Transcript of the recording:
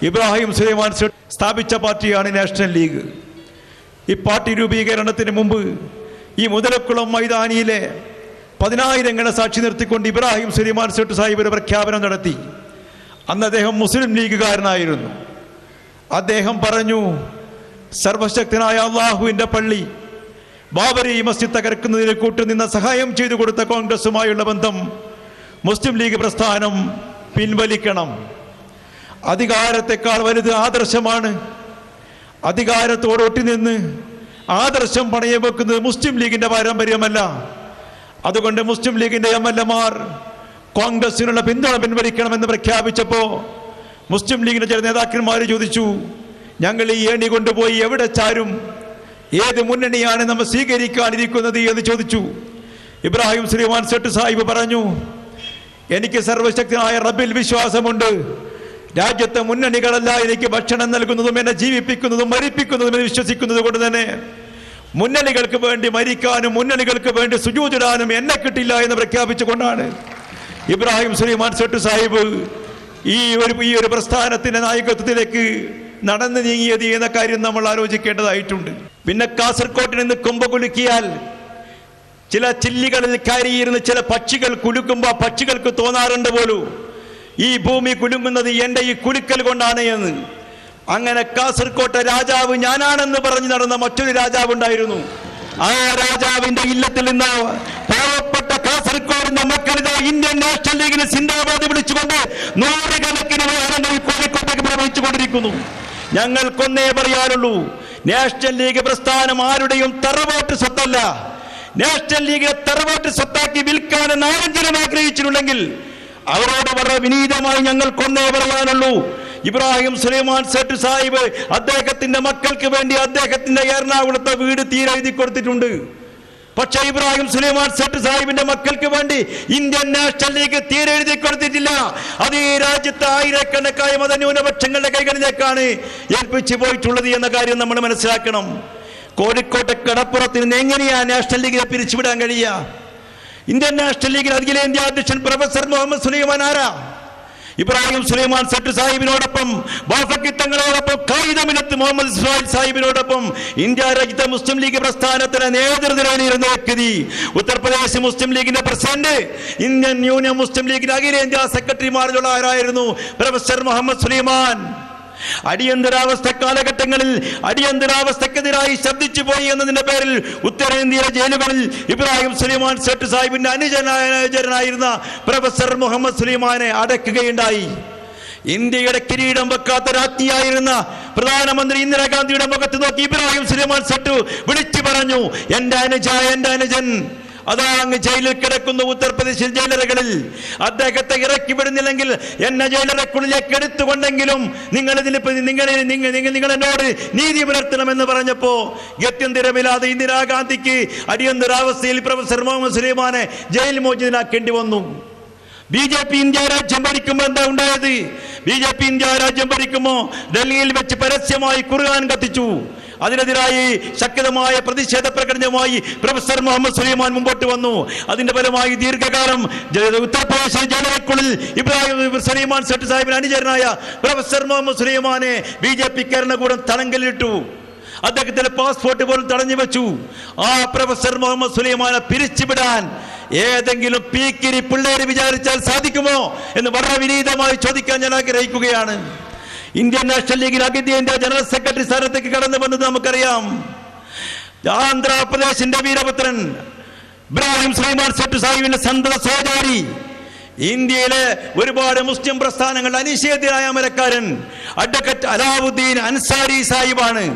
ഇബ്രാഹിം സുലൈമാൻ സ്ഥാപിച്ച പാർട്ടിയാണ് national league. ഈ പാർട്ടി രൂപീകരണത്തിന് മുമ്പ് ഈ മുതലക്കുളം മൈതാനിയിലെ 10,000 സാക്ഷി നിർത്തിക്കൊണ്ട് ഇബ്രാഹിം സുലൈമാൻ സേട്ട് സാഹിബ് ഒരു പ്രഖ്യാപനം നടത്തി. അന്ന് അദ്ദേഹം മുസ്ലിം ലീഗുകാരനായിരുന്നു. അദ്ദേഹം പറഞ്ഞു, സർവശക്തനായ അള്ളാഹുവിൻ്റെ പള്ളി ബാബരി മസ്ജിദ് തകർക്കുന്നതിന് കൂട്ടുനിന്ന സഹായം ചെയ്തു കൊടുത്ത കോൺഗ്രസുമായുള്ള ബന്ധം മുസ്ലിം ലീഗ് പ്രസ്ഥാനം പിൻവലിക്കണം. അധികാരത്തെക്കാൾ വലുത് ആദർശമാണ്. അധികാരത്തോട് ഒട്ടിനിന്ന് ആദർശം പണയം വെക്കുന്നത് മുസ്ലിം ലീഗിൻ്റെ പാരമ്പര്യമല്ല. അതുകൊണ്ട് മുസ്ലിം ലീഗിൻ്റെ MLA-മാർ കോൺഗ്രസിനുള്ള പിന്തുണ പിൻവലിക്കണമെന്ന് പ്രഖ്യാപിച്ചപ്പോൾ മുസ്ലിം ലീഗിൻ്റെ ചില നേതാക്കന്മാർ ചോദിച്ചു, ഞങ്ങൾ ഈ ഏണി കൊണ്ടുപോയി എവിടെ ചാരും? ഏത് മുന്നണിയാണ് നമ്മൾ സ്വീകരിക്കാനിരിക്കുന്നത് എന്ന് ചോദിച്ചു. ഇബ്രാഹിം സുലൈമാൻ സേട്ട് സാഹിബ് പറഞ്ഞു, എനിക്ക് സർവശക്തനായ റബ്ബിൽ വിശ്വാസമുണ്ട്. രാജ്യത്തെ മുന്നണികളല്ല എനിക്ക് ഭക്ഷണം നൽകുന്നതും എന്നെ ജീവിപ്പിക്കുന്നതും മരിപ്പിക്കുന്നതും എന്ന് വിശ്വസിക്കുന്നത് കൊണ്ട് തന്നെ മുന്നണികൾക്ക് വേണ്ടി മരിക്കാനും മുന്നണികൾക്ക് വേണ്ടി സുജൂദിടാനും എന്നെ കിട്ടില്ല എന്ന് പ്രഖ്യാപിച്ചുകൊണ്ടാണ് ഇബ്രാഹിം സുലൈമാൻ സേട്ട് സാഹിബ് ഈ ഒരു പ്രസ്ഥാനത്തിന്റെ നായകത്വത്തിലേക്ക് നടന്നു നീങ്ങിയത് എന്ന കാര്യം നമ്മൾ ആലോചിക്കേണ്ടതായിട്ടുണ്ട്. പിന്നെ കാസർകോട്ടിൽ നിന്ന് കൊമ്പ് കുലുക്കിയാൽ ചില ചില്ലികളിൽ കയറിയിരുന്ന് ചില പക്ഷികൾ കുലുക്കുമ്പോൾ പക്ഷികൾക്ക് തോന്നാറുണ്ട് പോലും ഈ ഭൂമി കുലുങ്ങുന്നത് എൻ്റെ ഈ കുലുക്കൽ കൊണ്ടാണ് എന്ന്. അങ്ങനെ കാസർകോട്ടെ രാജാവ് ഞാനാണെന്ന് പറഞ്ഞു നടന്ന മറ്റൊരു രാജാവ് ഉണ്ടായിരുന്നു. ആ രാജാവിന്റെ ഇല്ലത്തിൽ നിന്ന് പാവപ്പെട്ട കാസർകോടിന്റെ മക്കളിത് ഇന്ത്യൻ നാഷണൽ ലീഗിന് സിന്ദാബാദ് വിളിച്ചുകൊണ്ട് 100 കണക്കിന് വാഹനങ്ങൾ കോഴിക്കോട്ടേക്ക് പ്രവഹിച്ചുകൊണ്ടിരിക്കുന്നു. ഞങ്ങൾക്കൊന്നേ പറയാനുള്ളൂ, നാഷണൽ ലീഗ് പ്രസ്ഥാനം ആരുടെയും തറവാട്ട് സ്വത്തല്ല. നാഷണൽ ലീഗിനെ തറവാട്ട് സ്വത്താക്കി വിൽക്കാനെന്ന് ആരെങ്കിലും ആഗ്രഹിച്ചിട്ടുണ്ടെങ്കിൽ അവരോട് വളരെ വിനീതമായി ഞങ്ങൾക്കൊന്നേ പറയാനുള്ളൂ, ഇബ്രാഹിം സുലൈമാൻ സേട്ട് സാഹിബ് അദ്ദേഹത്തിന്റെ മക്കൾക്ക് വേണ്ടി അദ്ദേഹത്തിന്റെ എറണാകുളത്തെ വീട് തീരെഴുതി കൊടുത്തിട്ടുണ്ട്. പക്ഷെ ഇബ്രാഹിം സുലൈമാൻ സേട്ട് സാഹിബിന്റെ മക്കൾക്ക് വേണ്ടി ഇന്ത്യൻ നാഷണൽ ലീഗ് തീരെഴുതി കൊടുത്തിട്ടില്ല. അത് ഈ രാജ്യത്തെ ആയിരക്കണക്കായ മതന്യൂനപക്ഷങ്ങളുടെ കൈകളിലേക്കാണ് ഏൽപ്പിച്ചു പോയിട്ടുള്ളത് എന്ന കാര്യം നമ്മൾ മനസ്സിലാക്കണം. കോഴിക്കോട്ടെ കടപ്പുറത്ത് നിന്ന് എങ്ങനെയാണ് നാഷണൽ ലീഗിനെ പിരിച്ചുവിടാൻ കഴിയുക? ഇന്ത്യൻ നാഷണൽ ലീഗിൽ അഖിലേന്ത്യാ അധ്യക്ഷൻ പ്രൊഫസർ മുഹമ്മദ് സുലൈമാൻ ആരാ? ഇബ്രാഹിം സുലൈമാൻ സേട്ട് സാഹിബിനോടൊപ്പം വാഫക്കിത്തങ്ങളോടൊപ്പം ഖായിദമിനത്ത് മുഹമ്മദ് ഇസ്മായിൽ സാഹിബിനോടൊപ്പം ഇന്ത്യ രാജ്യത്തെ മുസ്ലിം ലീഗ് പ്രസ്ഥാനത്തിന് നേതൃനിരയിലിരുന്ന വ്യക്തി, ഉത്തർപ്രദേശ് മുസ്ലിം ലീഗിന്റെ പ്രസിഡന്റ്, ഇന്ത്യൻ യൂണിയൻ മുസ്ലിം ലീഗിന്റെ അഖിലേന്ത്യാ സെക്രട്ടറിമാരിലുള്ള ആരായിരുന്നു? പ്രൊഫസർ മുഹമ്മദ് സുലൈമാൻ. അടിയന്തരാവസ്ഥ കാലഘട്ടങ്ങളിൽ അടിയന്തരാവസ്ഥക്കെതിരായി ശബ്ദിച്ചു പോയി എന്നതിന്റെ പേരിൽ ഉത്തരേന്ത്യയിലെ ജയിലുകളിൽ ഇബ്രാഹിം സുലൈമാൻ സേട്ട് സാഹിബിന്റെ അനുചരനായിരുന്ന പ്രൊഫസർ മുഹമ്മദ് സുലൈമാനെ അടയ്ക്കുകയുണ്ടായി. ഇന്ത്യയുടെ കിരീടം വെക്കാത്ത രാജ്ഞിയായിരുന്ന പ്രധാനമന്ത്രി ഇന്ദിരാഗാന്ധിയുടെ മുഖത്ത് നോക്കി ഇബ്രാഹിം സുലൈമാൻ സേട്ട് വിളിച്ചു പറഞ്ഞു, എന്റെ അനുജൻ അതാ അങ്ങ് ജയിലിൽ കിടക്കുന്ന ഉത്തർപ്രദേശിൽ ജയിലറകളിൽ. അദ്ദേഹത്തെ ഇറക്കി വിടുന്നില്ലെങ്കിൽ എന്നെ ജയിലറക്കുള്ളിലേക്ക് എടുത്തുകൊണ്ടെങ്കിലും നിങ്ങൾ എന്നോട് നീതി പുലർത്തണമെന്ന് പറഞ്ഞപ്പോ ഗത്യന്തരമില്ലാതെ ഇന്ദിരാഗാന്ധിക്ക് അടിയന്തരാവസ്ഥയിൽ പ്രൊഫസർ മുഹമ്മദ് സുലൈമാനെ ജയിൽ മോചിതനാക്കേണ്ടി വന്നു. BJP ഇന്ത്യ രാജ്യം ഭരിക്കുമ്പോൾ എന്താ ഉണ്ടായത്? BJP ഇന്ത്യ രാജ്യം ഭരിക്കുമ്പോൾ ഡൽഹിയിൽ വെച്ച് പരസ്യമായി ഖുർആൻ കത്തിച്ചു. അതിനെതിരായി ശക്തമായ പ്രതിഷേധ പ്രകടനവുമായി പ്രൊഫസർ മുഹമ്മദ് സുലൈമാൻ മുമ്പോട്ട് വന്നു. അതിന്റെ ഫലമായി ദീർഘകാലം ഉത്തർപ്രദേശിലെ ജയിലറയ്ക്കുള്ളിൽ ഇബ്രാഹിം സുലൈമാൻ സേട്ട് സാഹിബിന് അനുചരനായ പ്രൊഫസർ മുഹമ്മദ് സുലൈമാനെ BJP ഭരണകൂടം തടങ്കലിട്ടു. അദ്ദേഹത്തിന്റെ പാസ്പോർട്ട് പോലും തടഞ്ഞു വെച്ചു. ആ പ്രൊഫസർ മുഹമ്മദ് സുലൈമാനെ പിരിച്ചുവിടാൻ ഏതെങ്കിലും പീക്കിരി പിള്ളേര് വിചാരിച്ചാൽ സാധിക്കുമോ എന്ന് വളരെ വിനീതമായി ചോദിക്കാൻ ഞാൻ ആഗ്രഹിക്കുകയാണ്. ഇന്ത്യൻ നാഷണൽ ലീഗിൽ അഖിലേന്ത്യാ ജനറൽ സെക്രട്ടറി സ്ഥാനത്തേക്ക് കടന്നു വന്നത് നമുക്കറിയാം. ആന്ധ്രാപ്രദേശിന്റെ വീരപുത്രൻ ഇബ്രാഹിം സുലൈമാൻ സേട്ട് സാഹിബിന്റെ സന്തത സഹചാരി, ഇന്ത്യയിലെ ഒരുപാട് മുസ്ലിം പ്രസ്ഥാനങ്ങളുടെ അനിഷേധ്യനായ അമരക്കാരൻ അഡ്വക്കേറ്റ് അലാവുദ്ദീൻ അൻസാരി സാഹിബാണ്.